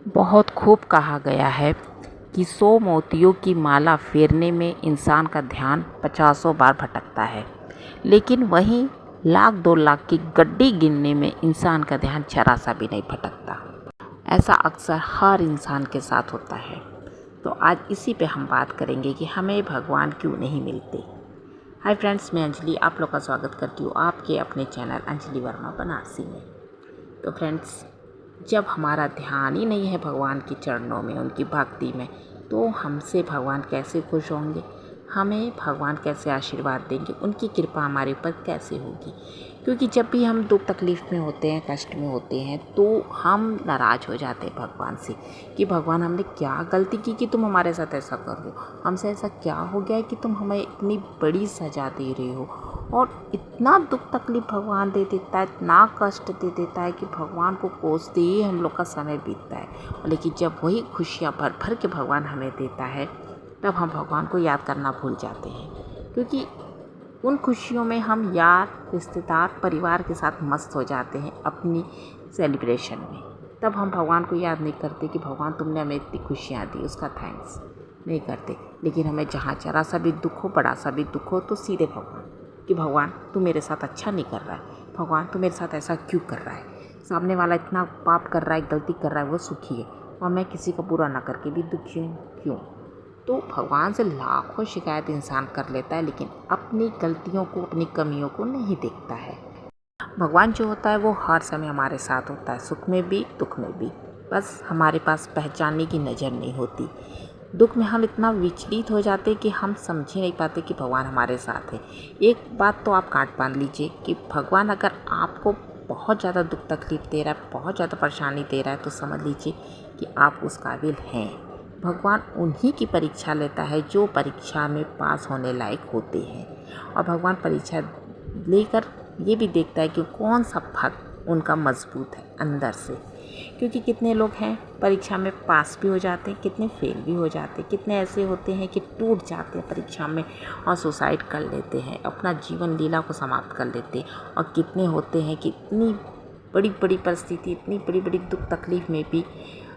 बहुत खूब कहा गया है कि 100 मोतियों की माला फेरने में इंसान का ध्यान पचासों बार भटकता है, लेकिन वहीं लाख 2 लाख की गड्डी गिनने में इंसान का ध्यान जरा-सा भी नहीं भटकता। ऐसा अक्सर हर इंसान के साथ होता है। तो आज इसी पे हम बात करेंगे कि हमें भगवान क्यों नहीं मिलते। हाय फ्रेंड्स, मैं अंजलि आप लोग का स्वागत करती हूँ आपके अपने चैनल अंजलि वर्मा बनारसी में। तो फ्रेंड्स, जब हमारा ध्यान ही नहीं है भगवान के चरणों में, उनकी भक्ति में, तो हमसे भगवान कैसे खुश होंगे, हमें भगवान कैसे आशीर्वाद देंगे, उनकी कृपा हमारे ऊपर कैसे होगी। क्योंकि जब भी हम दुख तकलीफ़ में होते हैं, कष्ट में होते हैं, तो हम नाराज़ हो जाते हैं भगवान से कि भगवान हमने क्या गलती की कि तुम हमारे साथ ऐसा कर रहे हो, हमसे ऐसा क्या हो गया है कि तुम हमें इतनी बड़ी सज़ा दे रहे हो। और इतना दुख तकलीफ़ भगवान दे देता है, इतना कष्ट दे देता है कि भगवान को कोसते ही हम लोग का समय बीतता है। लेकिन जब वही खुशियाँ भर भर के भगवान हमें देता है, तब हम भगवान को याद करना भूल जाते हैं। क्योंकि उन खुशियों में हम यार, रिश्तेदार, परिवार के साथ मस्त हो जाते हैं अपनी सेलिब्रेशन में। तब हम भगवान को याद नहीं करते कि भगवान तुमने हमें इतनी खुशियाँ दी, उसका थैंक्स नहीं करते। लेकिन हमें जहाँ जरा सा भी दुख हो, बड़ा सा भी दुख हो, तो सीधे भगवान कि भगवान तू मेरे साथ अच्छा नहीं कर रहा है, भगवान तू मेरे साथ ऐसा क्यों कर रहा है, सामने वाला इतना पाप कर रहा है, गलती कर रहा है, वो सुखी है और मैं किसी का बुरा ना करके भी दुखी हूँ, क्यों। तो भगवान से लाखों शिकायत इंसान कर लेता है, लेकिन अपनी गलतियों को, अपनी कमियों को नहीं देखता है। भगवान जो होता है वो हर समय हमारे साथ होता है, सुख में भी दुख में भी। बस हमारे पास पहचानने की नज़र नहीं होती। दुख में हम इतना विचलित हो जाते कि हम समझ ही नहीं पाते कि भगवान हमारे साथ है। एक बात तो आप गांठ बांध लीजिए कि भगवान अगर आपको बहुत ज़्यादा दुख तकलीफ़ दे रहा है, बहुत ज़्यादा परेशानी दे रहा है, तो समझ लीजिए कि आप उस काबिल हैं। भगवान उन्हीं की परीक्षा लेता है जो परीक्षा में पास होने लायक होते हैं, और भगवान परीक्षा लेकर ये भी देखता है कि कौन सा भक्त उनका मजबूत है अंदर से। क्योंकि कितने लोग हैं परीक्षा में पास भी हो जाते हैं, कितने फेल भी हो जाते हैं, कितने ऐसे होते हैं कि टूट जाते हैं परीक्षा में और सुसाइड कर लेते हैं, अपना जीवन लीला को समाप्त कर लेते हैं। और कितने होते हैं कि इतनी बड़ी बड़ी परिस्थिति, इतनी बड़ी बड़ी दुख तकलीफ़ में भी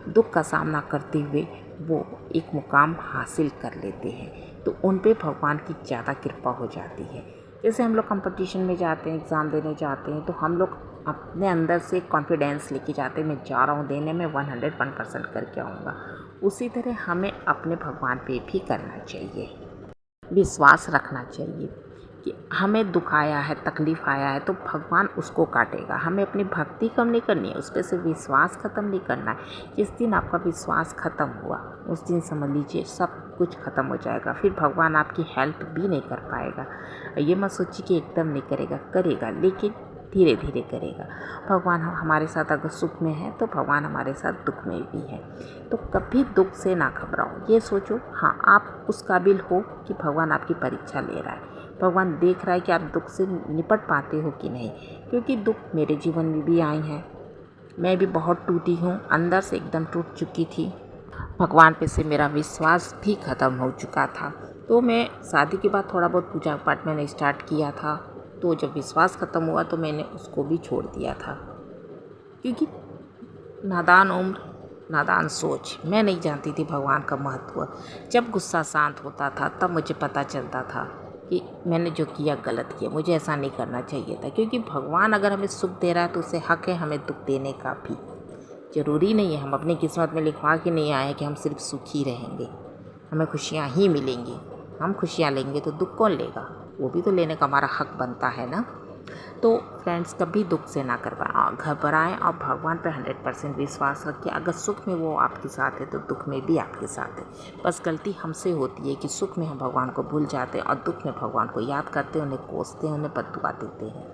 दुख का सामना करते हुए वो एक मुकाम हासिल कर लेते हैं। तो उन पे भगवान की ज़्यादा कृपा हो जाती है। जैसे हम लोग कंपटीशन में जाते हैं, एग्ज़ाम देने जाते हैं, तो हम लोग अपने अंदर से कॉन्फिडेंस लेके जाते हैं, मैं जा रहा हूँ देने में, 101% करके आऊँगा। उसी तरह हमें अपने भगवान पे भी करना चाहिए, विश्वास रखना चाहिए कि हमें दुख आया है, तकलीफ़ आया है, तो भगवान उसको काटेगा। हमें अपनी भक्ति कम नहीं करनी है, उस पर से विश्वास ख़त्म नहीं करना है। जिस दिन आपका विश्वास ख़त्म हुआ, उस दिन समझ लीजिए सब कुछ ख़त्म हो जाएगा। फिर भगवान आपकी हेल्प भी नहीं कर पाएगा। ये मत सोचिए कि एकदम नहीं करेगा, करेगा, लेकिन धीरे धीरे करेगा। भगवान हमारे साथ अगर सुख में है, तो भगवान हमारे साथ दुख में भी है। तो कभी दुख से ना घबराओ, ये सोचो हाँ आप उस काबिल हो कि भगवान आपकी परीक्षा ले रहा है। भगवान देख रहा है कि आप दुख से निपट पाते हो कि नहीं। क्योंकि दुख मेरे जीवन में भी आए हैं, मैं भी बहुत टूटी हूँ, अंदर से एकदम टूट चुकी थी। भगवान पे से मेरा विश्वास भी ख़त्म हो चुका था। तो मैं शादी के बाद थोड़ा बहुत पूजा पाठ मैंने स्टार्ट किया था, तो जब विश्वास ख़त्म हुआ तो मैंने उसको भी छोड़ दिया था। क्योंकि नादान उम्र, नादान सोच, मैं नहीं जानती थी भगवान का महत्व। जब गुस्सा शांत होता था तब मुझे पता चलता था कि मैंने जो किया गलत किया, मुझे ऐसा नहीं करना चाहिए था। क्योंकि भगवान अगर हमें सुख दे रहा है तो उसे हक है हमें दुख देने का भी। ज़रूरी नहीं है, हम अपनी किस्मत में लिखवा के नहीं आए कि हम सिर्फ सुखी रहेंगे, हमें खुशियाँ ही मिलेंगी। हम खुशियाँ लेंगे तो दुख कौन लेगा, वो भी तो लेने का हमारा हक बनता है ना। तो फ्रेंड्स, कभी दुख से ना घबराएं और भगवान पे 100% विश्वास रखिए। अगर सुख में वो आपके साथ है तो दुख में भी आपके साथ है। बस गलती हमसे होती है कि सुख में हम भगवान को भूल जाते हैं और दुख में भगवान को याद करते हैं, उन्हें कोसते हैं, उन्हें बद्दुआ देते हैं।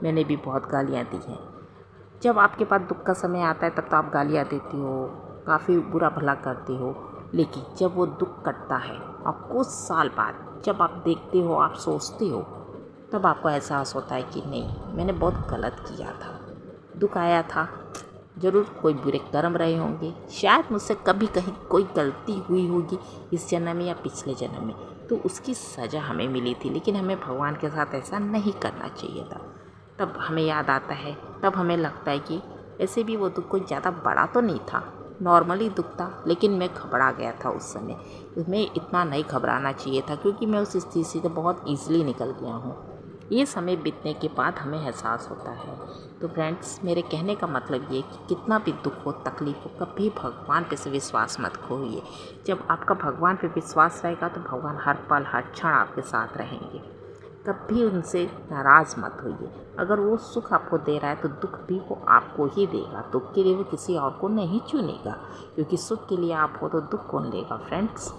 मैंने भी बहुत गालियाँ दी हैं। जब आपके पास दुख का समय आता है तब तो आप गालियाँ देती हो, काफ़ी बुरा भला करती हो, लेकिन जब वो दुख कटता है और कुछ साल बाद जब आप देखते हो, आप सोचते हो, तब आपको एहसास होता है कि नहीं, मैंने बहुत गलत किया था। दुख आया था, ज़रूर कोई बुरे कर्म रहे होंगे, शायद मुझसे कभी कहीं कोई गलती हुई होगी इस जन्म में या पिछले जन्म में, तो उसकी सज़ा हमें मिली थी। लेकिन हमें भगवान के साथ ऐसा नहीं करना चाहिए था। तब हमें याद आता है, तब हमें लगता है कि ऐसे भी वो दुख कोई ज़्यादा बड़ा तो नहीं था, नॉर्मली दुखता, लेकिन मैं घबरा गया था उस समय। मैं इतना नहीं घबराना चाहिए था, क्योंकि मैं उस स्थिति से बहुत ईज़िली निकल गया हूँ। ये समय बीतने के बाद हमें एहसास होता है। तो फ्रेंड्स, मेरे कहने का मतलब ये कि कितना भी दुख हो, तकलीफ हो, कभी भगवान पे से विश्वास मत खोइए। जब आपका भगवान पे विश्वास रहेगा तो भगवान हर पल हर क्षण आपके साथ रहेंगे। कभी उनसे नाराज़ मत होइए। अगर वो सुख आपको दे रहा है तो दुख भी वो आपको ही देगा। दुख के लिए वो किसी और को नहीं चुनेगा, क्योंकि सुख के लिए आप हो तो दुख कौन लेगा फ्रेंड्स।